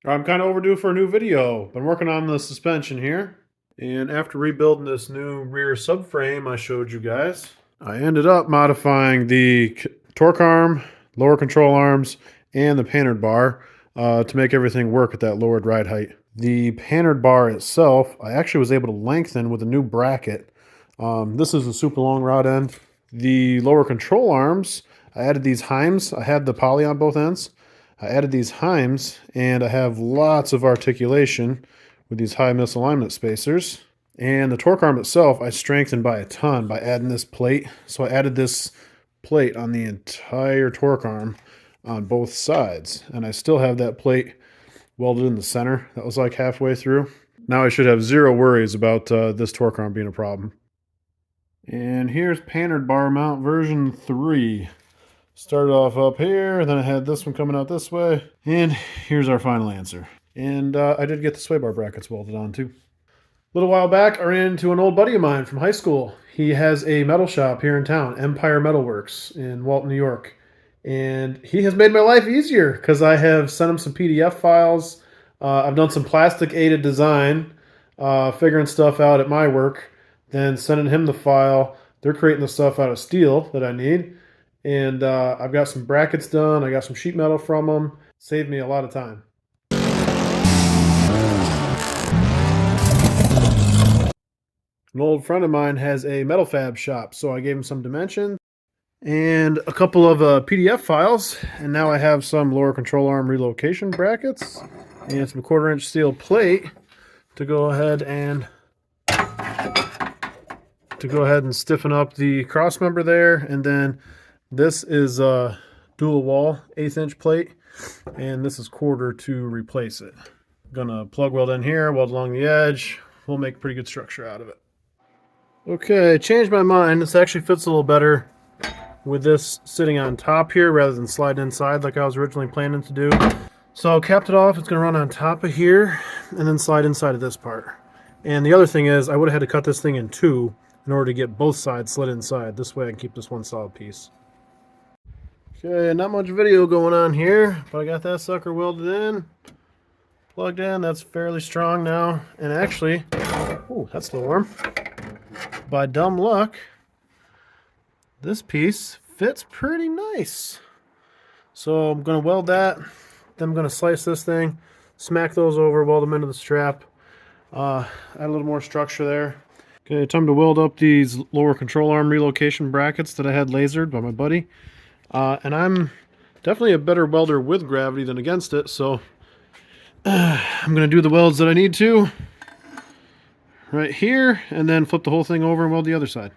I'm kind of overdue for a new video. Been working on the suspension here. And after rebuilding this new rear subframe I showed you guys, I ended up modifying the torque arm, lower control arms, and the panhard bar to make everything work at that lowered ride height. The panhard bar itself, I actually was able to lengthen with a new bracket. This is a super long rod end. The lower control arms, I added these Heims. I had the poly on both ends. I added these Heims, and I have lots of articulation with these high misalignment spacers. And the torque arm itself, I strengthened by a ton by adding this plate. So I added this plate on the entire torque arm on both sides. And I still have that plate welded in the center. That was like halfway through. Now I should have zero worries about this torque arm being a problem. And here's panhard bar mount version 3. Started off up here, then I had this one coming out this way, and here's our final answer. And I did get the sway bar brackets welded on too. A little while back, I ran into an old buddy of mine from high school. He has a metal shop here in town, Empire Metalworks in Walton, New York. And he has made my life easier because I have sent him some PDF files. I've done some plastic aided design, figuring stuff out at my work, then sending him the file. They're creating the stuff out of steel that I need. And I've got some brackets done. I got some sheet metal from them. Saved me a lot of time. An old friend of mine has a metal fab shop, so I gave him some dimensions and a couple of PDF files. And now I have some lower control arm relocation brackets and some 1/4-inch steel plate to go ahead and stiffen up the cross member there. And then this is a dual wall 1/8 inch plate, and this is 1/4 to replace it. I'm gonna plug weld in here, weld along the edge. We'll make a pretty good structure out of it. Okay, changed my mind. This actually fits a little better with this sitting on top here rather than sliding inside like I was originally planning to do. So I capped it off. It's gonna run on top of here and then slide inside of this part. And the other thing is I would have had to cut this thing in two in order to get both sides slid inside. This way I can keep this one solid piece. Okay, not much video going on here, but I got that sucker welded in, plugged in. That's fairly strong now. And actually, oh, that's still warm. By dumb luck, this piece fits pretty nice. So I'm going to weld that. Then I'm going to slice this thing, smack those over, weld them into the strap. Add a little more structure there. Okay, time to weld up these lower control arm relocation brackets that I had lasered by my buddy. And I'm definitely a better welder with gravity than against it, so I'm going to do the welds that I need to right here, and then flip the whole thing over and weld the other side.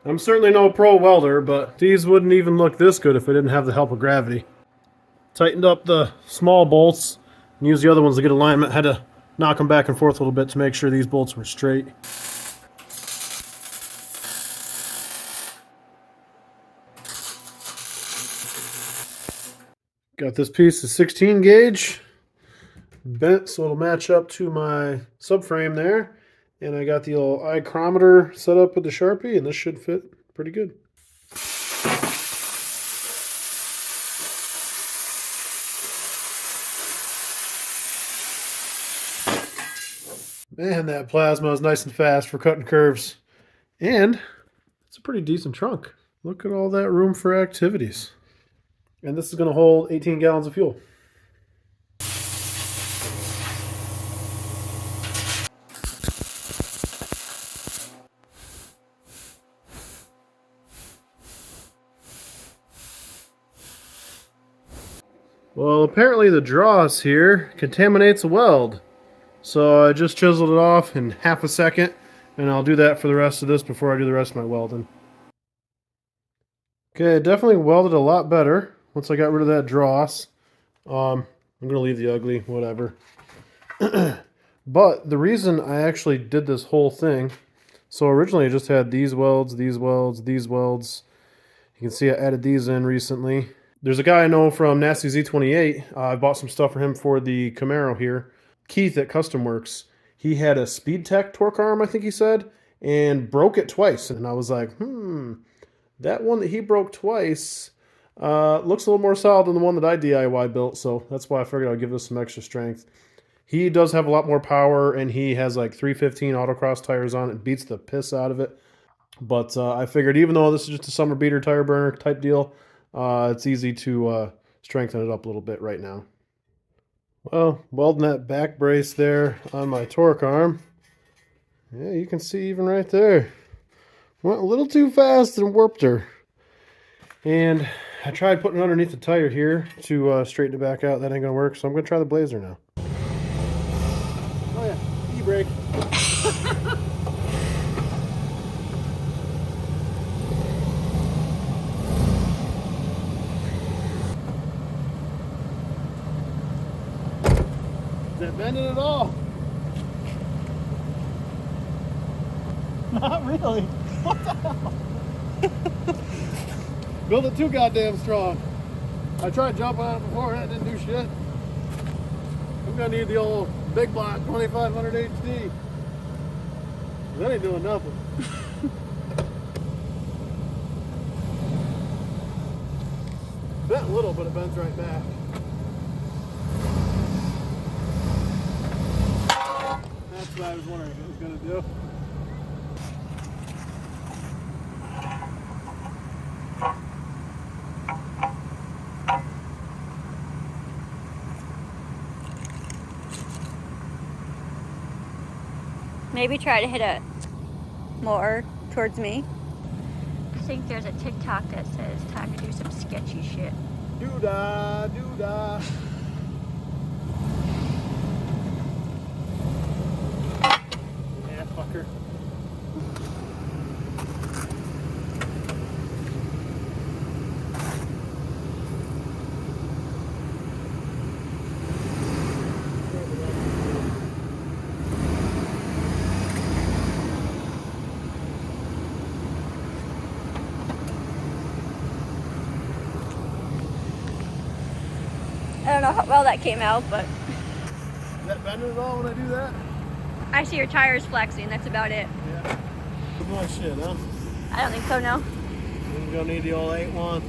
I'm certainly no pro welder, but these wouldn't even look this good if I didn't have the help of gravity. Tightened up the small bolts and used the other ones to get alignment. Had to knock them back and forth a little bit to make sure these bolts were straight. Got this piece of 16 gauge bent so it'll match up to my subframe there. And I got the old micrometer set up with the Sharpie, and this should fit pretty good. Man, that plasma is nice and fast for cutting curves. And it's a pretty decent trunk. Look at all that room for activities. And this is going to hold 18 gallons of fuel. Well, apparently the dross here contaminates a weld. So I just chiseled it off in half a second, and I'll do that for the rest of this before I do the rest of my welding. Okay, it definitely welded a lot better once I got rid of that dross. I'm going to leave the ugly, whatever. But the reason I actually did this whole thing, so originally I just had these welds, these welds, these welds. You can see I added these in recently. There's a guy I know from Nasty Z28. I bought some stuff for him for the Camaro here. Keith at Custom Works. He had a Speed Tech torque arm, I think he said, and broke it twice. And I was like, that one that he broke twice looks a little more solid than the one that I DIY built. So that's why I figured I'd give this some extra strength. He does have a lot more power, and he has like 315 autocross tires on it. It beats the piss out of it. But I figured even though this is just a summer beater tire burner type deal, it's easy to strengthen it up a little bit right now. Well, welding that back brace there on my torque arm. Yeah, you can see even right there. Went a little too fast and warped her. And I tried putting it underneath the tire here to straighten it back out. That ain't going to work, so I'm going to try the Blazer now. Oh yeah, e-brake. Is that bending at all? Not really. What the hell? Built it too goddamn strong. I tried jumping on it before, that didn't do shit. I'm gonna need the old big block 2500 HD. That ain't doing nothing. Bent a little, but it bends right back. That's what I was wondering if it was gonna do. Maybe try to hit it more towards me. I think there's a TikTok that says time to do some sketchy shit. Doo-dah, doo-dah. Yeah, fucker. I don't know how well that came out, but... Is that bending at all when I do that? I see your tires flexing, that's about it. Yeah. Good boy shit, huh? I don't think so, no. We're gonna need the old 8-1.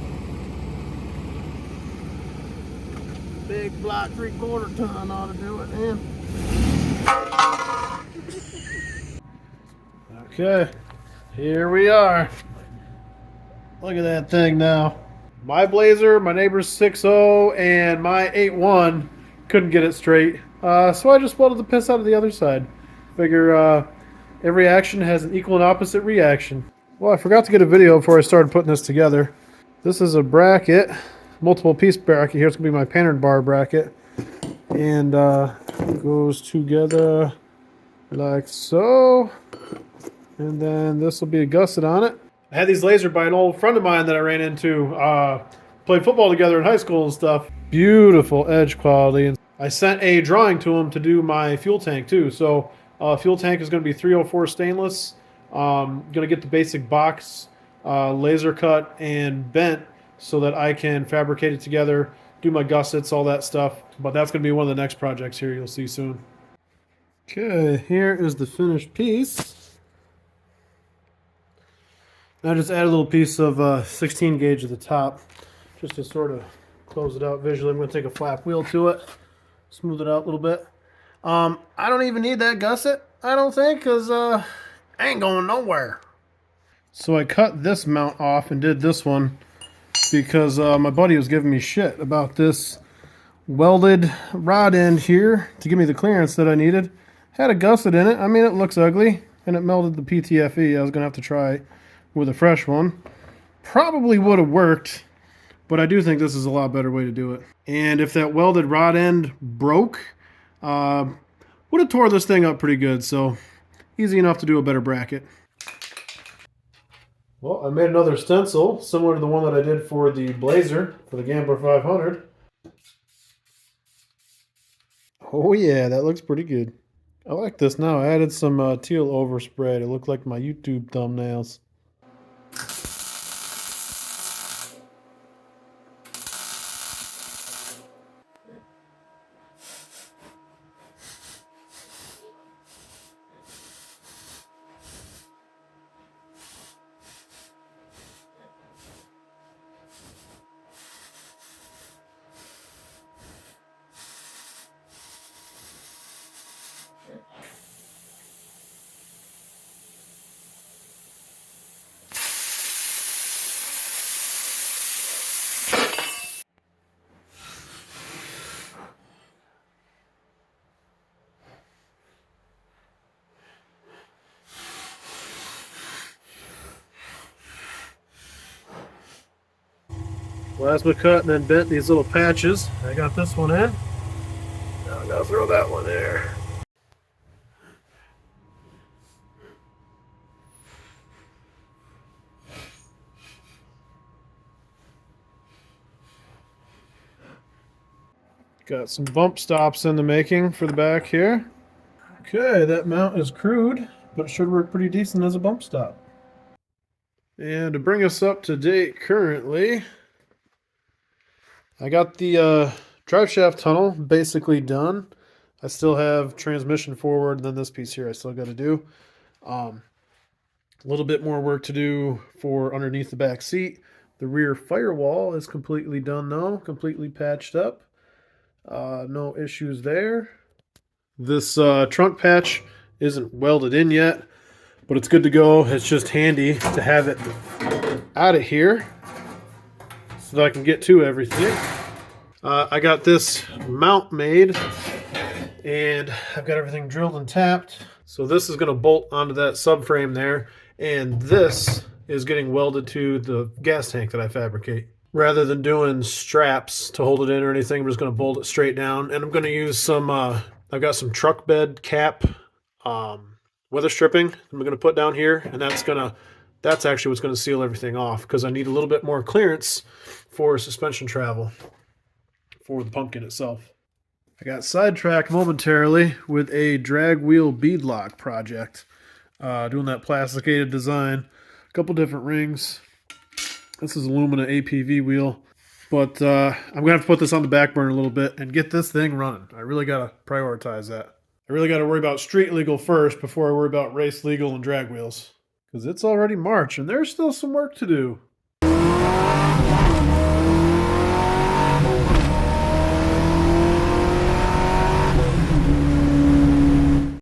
Big block 3/4 ton ought to do it, man. Okay, here we are. Look at that thing now. My Blazer, my neighbor's 6.0, and my 8.1 couldn't get it straight. So I just welded the piss out of the other side. Figure every action has an equal and opposite reaction. Well, I forgot to get a video before I started putting this together. This is a bracket, multiple piece bracket. Here's going to be my panhard bar bracket. And it goes together like so. And then this will be a gusset on it. I had these lasered by an old friend of mine that I ran into. Played football together in high school and stuff. Beautiful edge quality. And I sent a drawing to him to do my fuel tank too. So fuel tank is going to be 304 stainless. Going to get the basic box laser cut and bent so that I can fabricate it together, do my gussets, all that stuff. But that's going to be one of the next projects here you'll see soon. Okay, here is the finished piece. I just add a little piece of 16 gauge at the top just to sort of close it out visually. I'm going to take a flap wheel to it, smooth it out a little bit. I don't even need that gusset, I don't think, because I ain't going nowhere. So I cut this mount off and did this one because my buddy was giving me shit about this welded rod end here to give me the clearance that I needed. Had a gusset in it. I mean, it looks ugly, and it melted the PTFE. I was going to have to try with a fresh one. Probably would have worked, but I do think this is a lot better way to do it. And if that welded rod end broke, would have tore this thing up pretty good, so easy enough to do a better bracket. Well, I made another stencil similar to the one that I did for the Blazer, for the Gambler 500. Oh yeah, that looks pretty good. I like this now. I added some teal overspray to look like my YouTube thumbnails. Plasma cut and then bent these little patches. I got this one in. Now I gotta throw that one there. Got some bump stops in the making for the back here. Okay, that mount is crude, but it should work pretty decent as a bump stop. And to bring us up to date currently, I got the driveshaft tunnel basically done. I still have transmission forward, and then this piece here I still got to do. A little bit more work to do for underneath the back seat. The rear firewall is completely done though, completely patched up. No issues there. This trunk patch isn't welded in yet, but it's good to go. It's just handy to have it out of here so that I can get to everything. I got this mount made and I've got everything drilled and tapped. So this is going to bolt onto that subframe there, and this is getting welded to the gas tank that I fabricate. Rather than doing straps to hold it in or anything, I'm just going to bolt it straight down, and I'm going to use some, I've got some truck bed cap weather stripping I'm going to put down here, and that's actually what's going to seal everything off, because I need a little bit more clearance for suspension travel for the pumpkin itself. I got sidetracked momentarily with a drag wheel beadlock project, doing that plasticated design, a couple different rings. This is aluminum APV wheel, but I'm going to have to put this on the back burner a little bit and get this thing running. I really got to prioritize that. I really got to worry about street legal first before I worry about race legal and drag wheels, because it's already March and there's still some work to do.